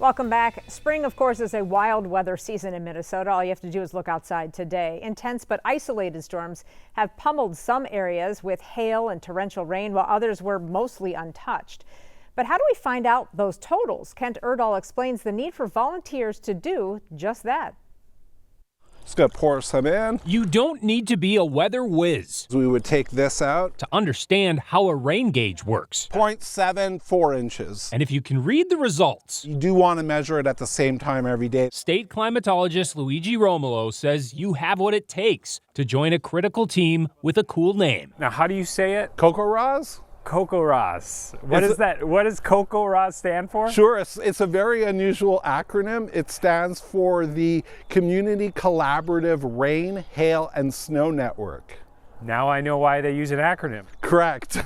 Welcome back. Spring, of course, is a wild weather season in Minnesota. All you have to do is look outside today. Intense but isolated storms have pummeled some areas with hail and torrential rain, while others were mostly untouched. But how do we find out those totals? Kent Erdahl explains the need for volunteers to do just that. Just gonna pour some in. You don't need to be a weather whiz. We would take this out to understand how a rain gauge works. 0.74 inches. And if you can read the results, you do want to measure it at the same time every day. State climatologist Luigi Romolo says you have what it takes to join a critical team with a cool name. Now, how do you say it? KARE. KARE. What is that? What does KARE stand for? Sure, it's a very unusual acronym. It stands for the Community Collaborative Rain, Hail, and Snow Network. Now I know why they use an acronym. Correct.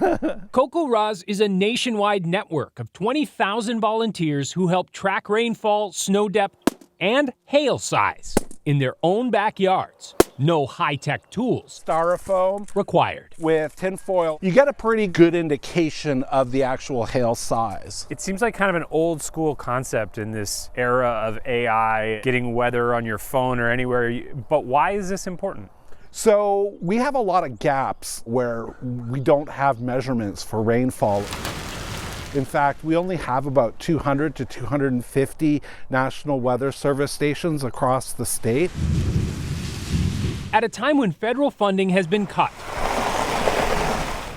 KARE is a nationwide network of 20,000 volunteers who help track rainfall, snow depth, and hail size in their own backyards. No high-tech tools. Styrofoam required. With tinfoil, you get a pretty good indication of the actual hail size. It seems like kind of an old school concept in this era of AI, getting weather on your phone or anywhere. But why is this important? So we have a lot of gaps where we don't have measurements for rainfall. In fact, we only have about 200 to 250 National Weather Service stations across the state. At a time when federal funding has been cut,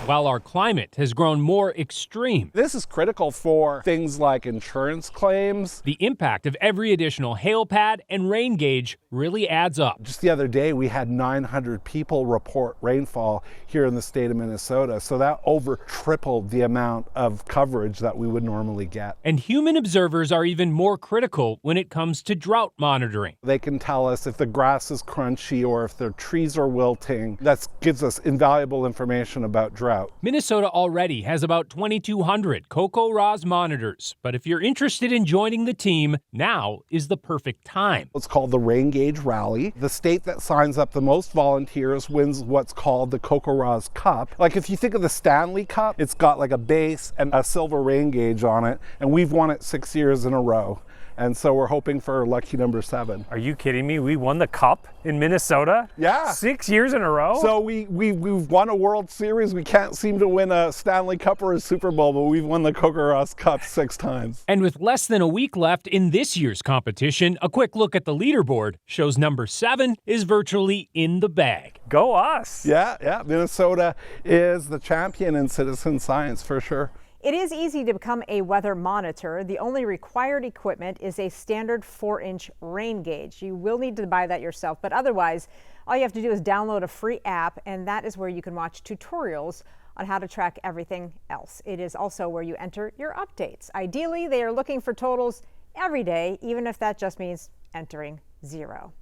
while our climate has grown more extreme. This is critical for things like insurance claims. The impact of every additional hail pad and rain gauge really adds up. Just the other day, we had 900 people report rainfall here in the state of Minnesota. So that over tripled the amount of coverage that we would normally get. And human observers are even more critical when it comes to drought monitoring. They can tell us if the grass is crunchy or if the trees are wilting. That gives us invaluable information about drought. Minnesota already has about 2,200 KARE monitors, but if you're interested in joining the team, now is the perfect time. It's called the Rain Gauge Rally. The state that signs up the most volunteers wins what's called the KARE Cup. Like if you think of the Stanley Cup, it's got like a base and a silver rain gauge on it, and we've won it 6 years in a row. And so we're hoping for lucky number 7. Are you kidding me? We won the Cup in Minnesota? Yeah. 6 years in a row? So we've won a World Series. We can't seem to win a Stanley Cup or a Super Bowl, but we've won the KARE Cup 6 times. And with less than a week left in this year's competition, a quick look at the leaderboard shows number 7 is virtually in the bag. Go us! Yeah. Minnesota is the champion in citizen science for sure. It is easy to become a weather monitor. The only required equipment is a standard 4-inch rain gauge. You will need to buy that yourself, but otherwise, all you have to do is download a free app, and that is where you can watch tutorials on how to track everything else. It is also where you enter your updates. Ideally, they are looking for totals every day, even if that just means entering 0.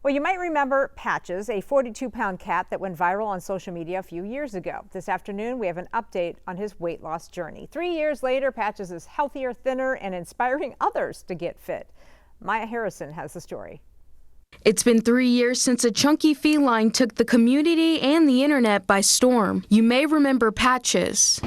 Well, you might remember Patches, a 42-pound cat that went viral on social media a few years ago. This afternoon, we have an update on his weight loss journey. 3 years later, Patches is healthier, thinner, and inspiring others to get fit. Maya Harrison has the story. It's been 3 years since a chunky feline took the community and the internet by storm. You may remember Patches,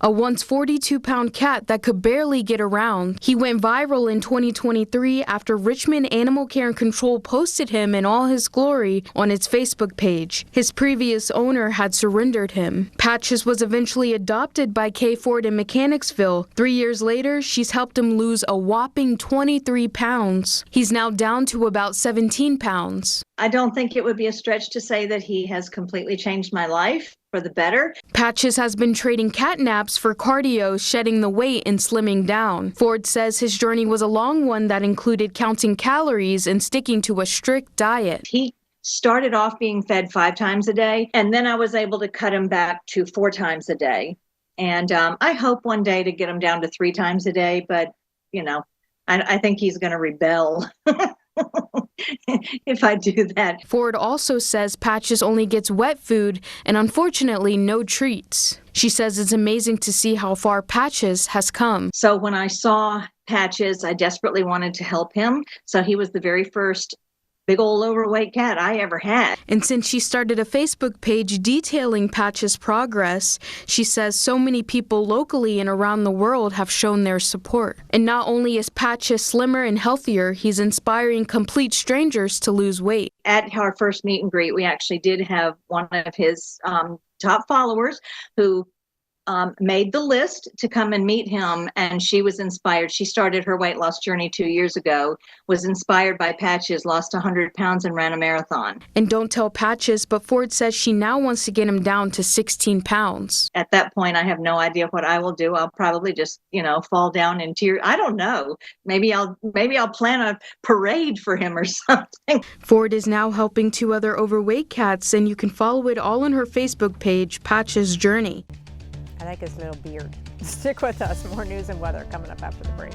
a once 42-pound cat that could barely get around. He went viral in 2023 after Richmond Animal Care and Control posted him in all his glory on its Facebook page. His previous owner had surrendered him. Patches was eventually adopted by Kay Ford in Mechanicsville. 3 years later, she's helped him lose a whopping 23 pounds. He's now down to about 17 pounds. I don't think it would be a stretch to say that he has completely changed my life for the better. Patches has been trading cat naps for cardio, shedding the weight and slimming down. Ford says his journey was a long one that included counting calories and sticking to a strict diet. He started off being fed 5 times a day, and then I was able to cut him back to 4 times a day. And I hope one day to get him down to 3 times a day, but, I think he's going to rebel. If I do that. Ford also says Patches only gets wet food and unfortunately no treats. She says it's amazing to see how far Patches has come. So when I saw Patches, I desperately wanted to help him. So he was the very first big old overweight cat I ever had. And since she started a Facebook page detailing Patch's progress, she says so many people locally and around the world have shown their support. And not only is Patch slimmer and healthier, he's inspiring complete strangers to lose weight. At our first meet and greet, we actually did have one of his top followers who made the list to come and meet him, and she was inspired. She started her weight loss journey 2 years ago, was inspired by Patches, lost 100 pounds and ran a marathon. And don't tell Patches, but Ford says she now wants to get him down to 16 pounds. At that point, I have no idea what I will do. I'll probably just, fall down in tears. I don't know. Maybe I'll plan a parade for him or something. Ford is now helping 2 other overweight cats, and you can follow it all on her Facebook page, Patch's Journey. I like his little beard. Stick with us. More news and weather coming up after the break.